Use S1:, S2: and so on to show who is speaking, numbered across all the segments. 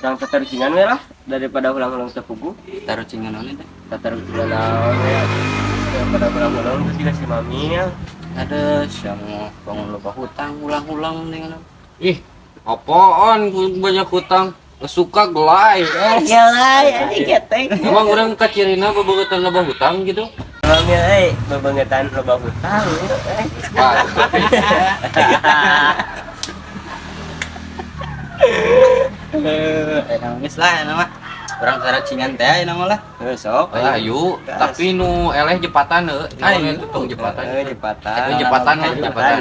S1: Sang tatarucingan we lah daripada ulang-ulang sepugu.
S2: Tarucingan naon teh?
S1: Tatarucingan naon we. Daripada ulang-ulang terus juga si mami ya.
S2: Ada siang bangun loba hutang ulang-ulang dengan.
S3: Ih, apaan banyak hutang? Suka gelai.
S1: Gelai anjing keteng.
S3: Emang orang kacirina bobogotan loba hutang gitu?
S1: Mami bebangetan loba hutang.
S3: Wah.
S2: Geus lah nama. Urang tarucingan teh nama lah.
S1: Sok.
S3: Ayo, tapi nu eleh jepatan heuh. Naon itu tong jepatan.
S1: Jepatan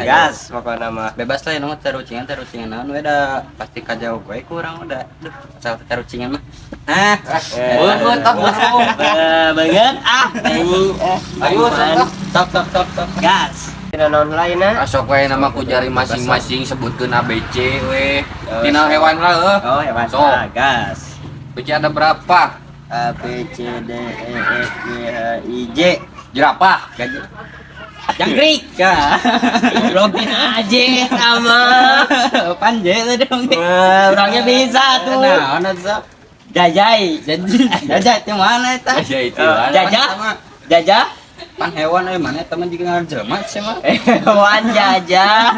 S1: gas pokoknya mah.
S2: Bebas lah nama tarucingan naon we da pasti kajauh we ku urang udah. Duh, asal tarucingan mah.
S3: Beungeut tah burung.
S1: Banget anjing.
S3: Ayo
S2: Top
S1: Gas. Tidak non lainnya.
S3: Asok we nama ku jari masing-masing sebutkeun ABC we. Tina hewan lah heuh.
S1: Oh, hewan.
S3: Sok.
S1: Gas.
S3: BC ada berapa?
S1: A B C D E F G H I J.
S3: Jerapah.
S2: Jangkrik ya.
S1: Robin aja sama.
S2: Panje tadi dong.
S1: Orangnya bisa tuh.
S2: Nah, ono sok.
S1: Jajai.
S2: Jajah itu mana eta?
S3: Aja itu.
S1: Jajah.
S2: Pan hewan mana teman juga ngarjelema sih mah.
S1: Hewan jajah.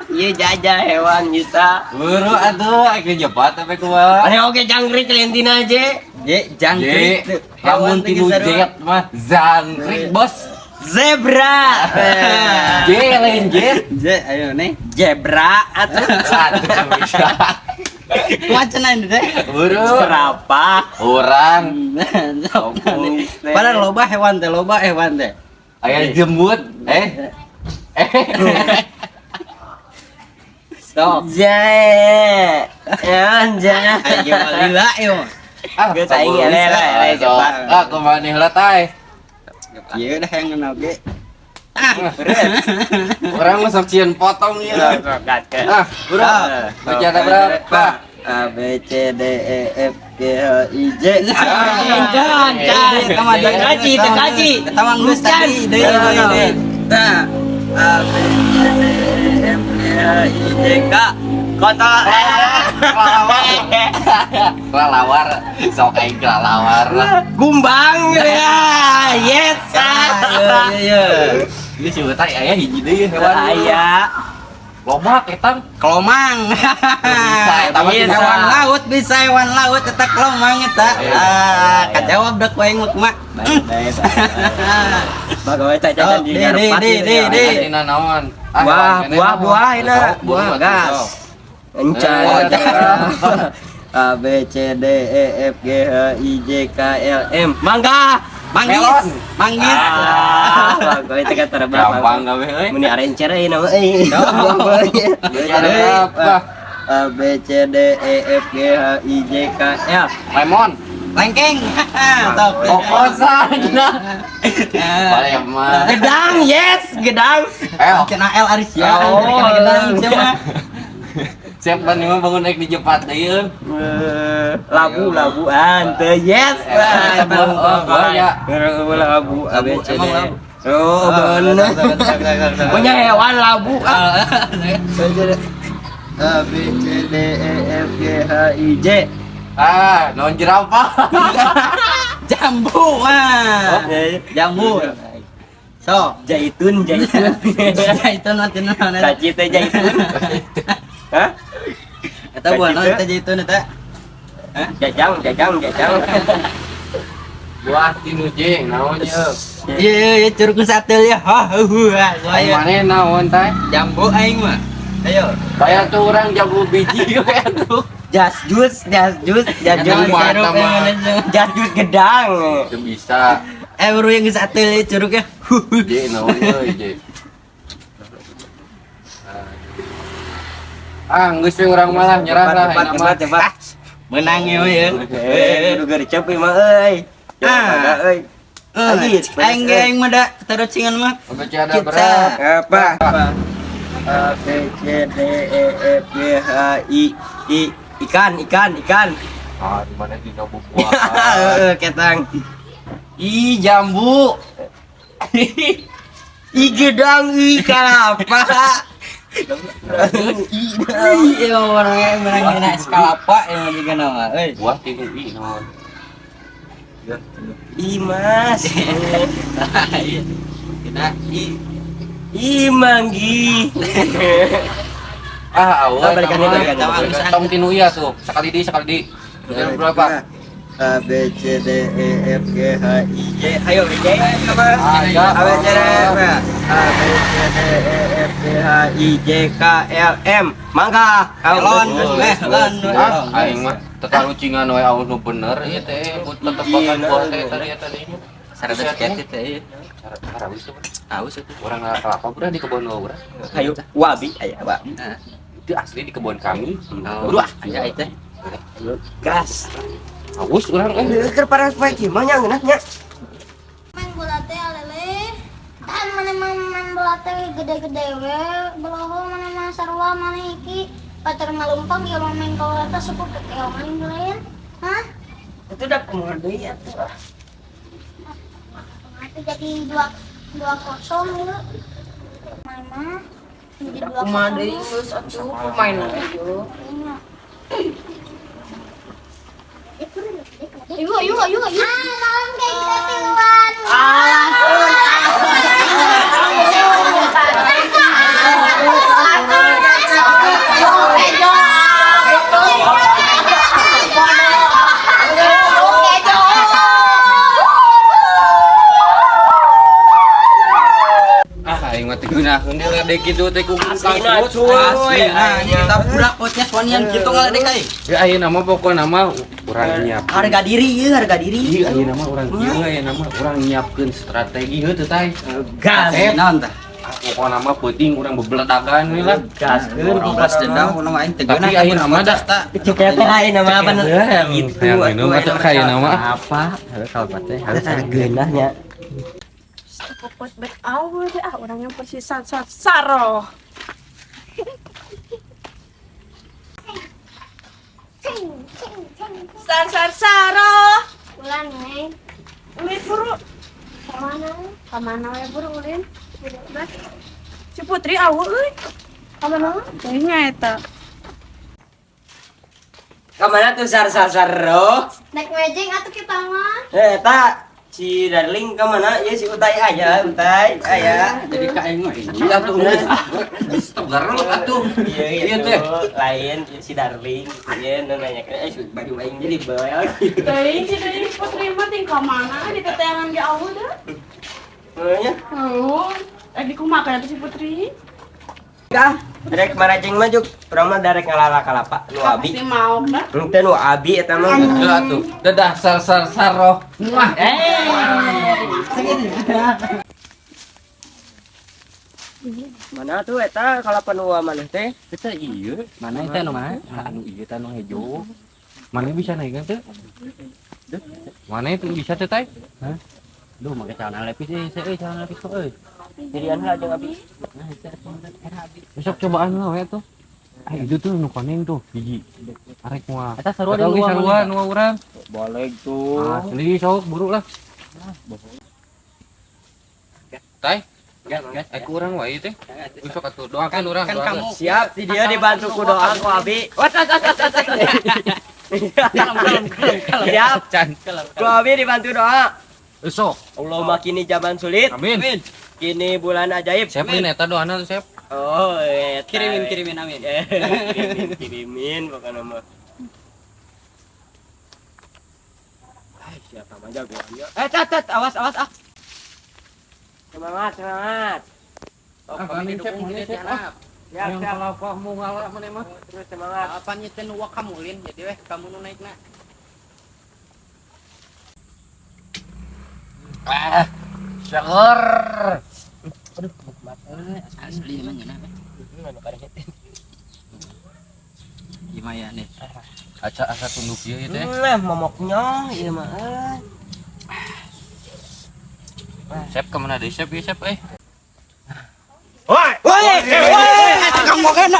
S1: Iya jajah hewan bisa.
S3: Buru atuh ake jepat tapi kumaha.
S1: Ane oke jangkrik lentina aja.
S2: Jangkrik.
S3: Lamun tilu jet mah jangkrik bos.
S1: Zebra.
S3: J lain jet.
S2: Ayo nih.
S1: Zebra atau
S3: Bisa.
S2: Kumaceuna ini teh.
S3: Buru.
S1: berapa?
S3: Orang.
S2: Padahal loba hewan teh.
S3: Aya jembut.
S2: Stop.
S1: Jae. Jae.
S2: Ayo lila yo.
S1: Geus aing eleh cepat.
S3: Ah, kumaha heula tay.
S2: Ieu dah yang kenal ge.
S3: Orang masuk cieun potong ieu. Ah, buru. Baca ada berapa?
S1: A B C D E F G H I J.
S2: Jangan. Tekaci. Tawang geus tadi. Deui.
S1: Nah, A B C D E F G H I J K. Kontol.
S3: Kelawar. Sok aing kelawar.
S1: Gumbang ya. Yes.
S2: Iya.
S3: Ini si utai aya hiji deui hewan.
S1: Aya.
S3: Loba ketang.
S2: Kelomang.
S3: Bisa, eta mah
S1: Bisa.
S2: hewan laut eta kelomang eta. Kajawab dah ku aing mah.
S1: Bagawe teh jajan di ngarepat.
S3: Dina naon?
S1: Buah ini. Buah gas. Encan. A B C D E F G H I J K L M. Mangga.
S2: Manggis.
S1: Bagawe teh kata
S3: Gampang gawe euy.
S1: Muni arencer euy nama euy.
S3: Berapa?
S1: A B C D E F G H I J K L.
S3: Lemon.
S2: Lengkeng. Top.
S3: Kokosan. Balik mah.
S1: Gedang, yes, gedang.
S2: Cenah L Aris ya.
S1: Oh.
S2: Gedang siapa?
S3: Siap ban mah bangun naik di jepat deui.
S1: Labu-labuan teh yes.
S3: Banyak.
S1: Labu A B C D. Oh, bener. Punya hewan labu. A B C D E F G H I J.
S3: Ah, non jerapah.
S2: Jambu mah. Jambu. So,
S1: Jaitun.
S2: itu nanti mana?
S1: Kaci teh jaitun. Hah?
S2: Eta buah naon eta itu eta?
S1: Jajang.
S3: Buah tinu jeng naonnya.
S2: Iya, curug satel ya.
S3: Aing maneh naon teh?
S2: Jambu aing mah. Ayo.
S3: Bayar tuh orang jambu biji we atuh.
S1: Jas jus gedang.
S3: Itu bisa.
S2: Bro yang satel curug ya.
S3: J naonnya J. Geus we urang malah nyerah lah
S1: Cepat.
S2: Menang ya we.
S1: Kudu gercep mah euy. Euy.
S2: Aing mah da tarucingan mah.
S3: Baca ada berapa?
S1: Apa? A B C D E F G H I ikan.
S3: Ah, di mana di buah.
S1: Ketang.
S3: Ih, jambu.
S1: Gedang ikan apa?
S2: Iya orangnya menangin eskalapa yang juga nama.
S3: Buah tiga i nama.
S1: Imas.
S2: Kita
S1: Imanggi.
S3: Awal
S1: balikan
S3: nama.
S1: balikan.
S3: Tong tinu iya tuh. Sekali di. Yang berapa?
S1: A B C D E F G H I J. Ayo J apa?
S3: Ayo.
S1: A B C D E F G H I J K L M. Mangga.
S2: Elon,
S3: Aing mah terlalu cingan we awas nu bener ieu teh tetep bakal buah teh tadi.
S2: Sarada seketit teh.
S3: Harawis tuh.
S2: Aus itu.
S3: Orang kelapa udah di kebun urang.
S1: Ayo wabi aya wabi.
S3: Itu asli di kebun kami.
S2: Udah, aya teh.
S1: Gas.
S3: Aus urang
S1: Keur paras bae kieu mah nya ngeunahnya.
S4: Main bola teh alele. Dan mana main bola teh gede-gede we. Belohong mana mah sarua mana iki. Pacar malumpang ya main bola teh suku kekeongan lain. Hah?
S1: Itu udah kumaha deui atuh.
S4: Itu jadi 2-0 gitu. Mana? Jadi 2-0.
S1: Kumaha deui geus atuh pemain aja.
S4: Ayo. Malam kayak kita tiluan.
S3: aing mah teh geunaheun deui dek kitu teh ku
S1: Aslinya,
S3: kasut.
S1: cuy.
S2: Ini kita budak potnya suanian gitu ngaledek euy.
S3: Ya ayeuna mah pokona mah urang nyiap.
S1: Harga diri ieu harga diri.
S3: Ieu ayeuna mah urang kieu ayeuna mah urang nyiapkeun strategi heuh teh tay.
S1: Gas.
S2: Naon tah?
S3: Pokona mah penting urang bebeledagan we lah.
S1: Gaskeun
S2: Balas dendam kunaon aing teh
S3: Tapi ayeuna mah da
S1: Cukup teh ayeuna mah bener. Gitu.
S3: ayeuna mah teh ayeuna mah
S1: Apa? Kalau teh harus ada geunahnya.
S5: Pokoknya bet awal deh orang yang persis saro. Saro.
S4: Bulan nih.
S5: Ulin buru.
S4: Kemana?
S5: Kemana ya buru ulin? Si Putri awal euy. Kemana? Kayaknya eta.
S1: Kamana tuh sar-sar-saro?
S4: Naik mejeng atuh kita mah.
S1: Eta si Darling kemana? Ya si Utai aja, Utai. Aya.
S2: Jadi ka aing mah.
S3: iya tuh tegar lu atuh.
S1: Iya
S3: Iya
S1: gitu.
S3: teh.
S1: Lain si Darling. Iya nu nanyakeun baju aing jadi bae.
S5: Teuing si Putri mah ting kemana di teteangan di awal dah.
S1: Nya.
S5: Oh, di kumaha si Putri?
S1: Kah, derek marajeng mah juk, urang mah derek ngalala kalapa nu abi.
S5: Pasti mau dah.
S1: Henteu nu abi eta mah.
S3: Iya tuh. Dadah sar-saro. Muah.
S1: Mana tuh eta kalapa nu maneh teh?
S3: Eta ieu, mana eta nu mana? Anu ieu teh anu hejo. Mana bisa naik teh? Mana itu bisa teh tay? Hah? Duh, make celana lepis euy, celana lepis euy.
S1: Jadian lah jeung abi.
S3: Besok cobaan lah we tuh. Itu tuh nu koneng tuh hiji. Arek moal.
S2: Eta sarua di
S3: Tapi
S2: luar.
S3: sarua nu urang.
S1: Boleh tuh.
S3: Ah, sendiri sok buru lah. Tay, aku urang wae teh. Besok atuh doakeun urang.
S2: Kan
S3: doakeun.
S2: kamu
S1: Siap, si dia dibantu ku doa ku abi. Siap,
S3: Can.
S1: ku abi dibantu doa.
S3: Besok.
S1: Allahumma kini zaman sulit.
S3: Amin.
S1: Kini bulan ajaib.
S3: Siap ini eta doana tuh, Siap.
S1: Oh, eta.
S2: Kirimin amin.
S1: Kirimin pokoknya mah. Siapa mah jagoannya. Tat, awas ah. Semangat.
S3: Ah, kami Siap, mana Siap. Yang
S1: Siap.
S3: kalau kamu ngalah mana mah.
S1: Terus semangat.
S2: Apa nyetin uang kamu lin jadi weh kamu nu naikna.
S3: Syukur.
S2: Asli emang gimana? Gimana ya nih?
S3: Asa tunduk ieu teh.
S1: Momoknya ieu mah.
S3: Siap kemana deh Siap ya Siap
S1: Woi, kamu kena.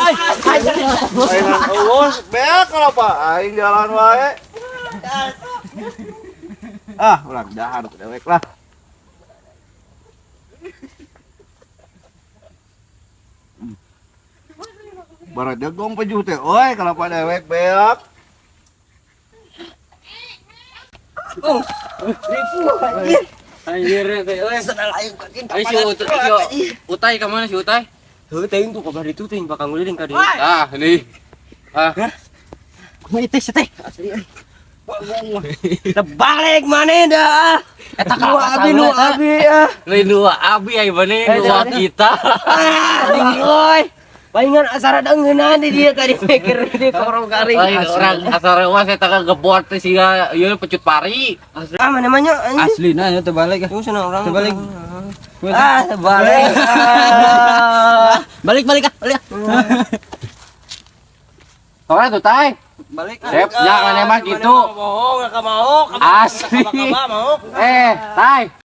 S6: Awas, beak kalau Pak. Aing jalan wae. Ulah dahar dewek lah. Barat jagong pejuh teh. Oi, kenapa dewek beak?
S3: Anjir teh euy. Ai si Utai ka mana si Utai?
S1: Heuh teuing tuh kabar itu teuing bakal nguliling ka dieu.
S3: Ah, ini. Ah,
S1: Kumaha teh teh asli euy. Balik maneh dah. Eta nu abi ah.
S3: lain dua abi ai bane dua kita.
S1: Oi. Palingan asara deungeunaan di dieu ka dipikir di korong garing.
S3: Lain orang asal was eta gebot teh siga ieu pecut pari.
S1: Ah mana namanya anjing.
S2: Aslina ya terbalik.
S1: Tuh sana orang.
S2: Terbalik.
S1: Ah, terbalik.
S2: Balik balik ah. Balik.
S3: Soalnya tuh Tai.
S1: Balik.
S3: Sep, jangan emang gitu.
S1: Mau, enggak mau.
S3: Asli.
S1: Mau.
S3: Tai.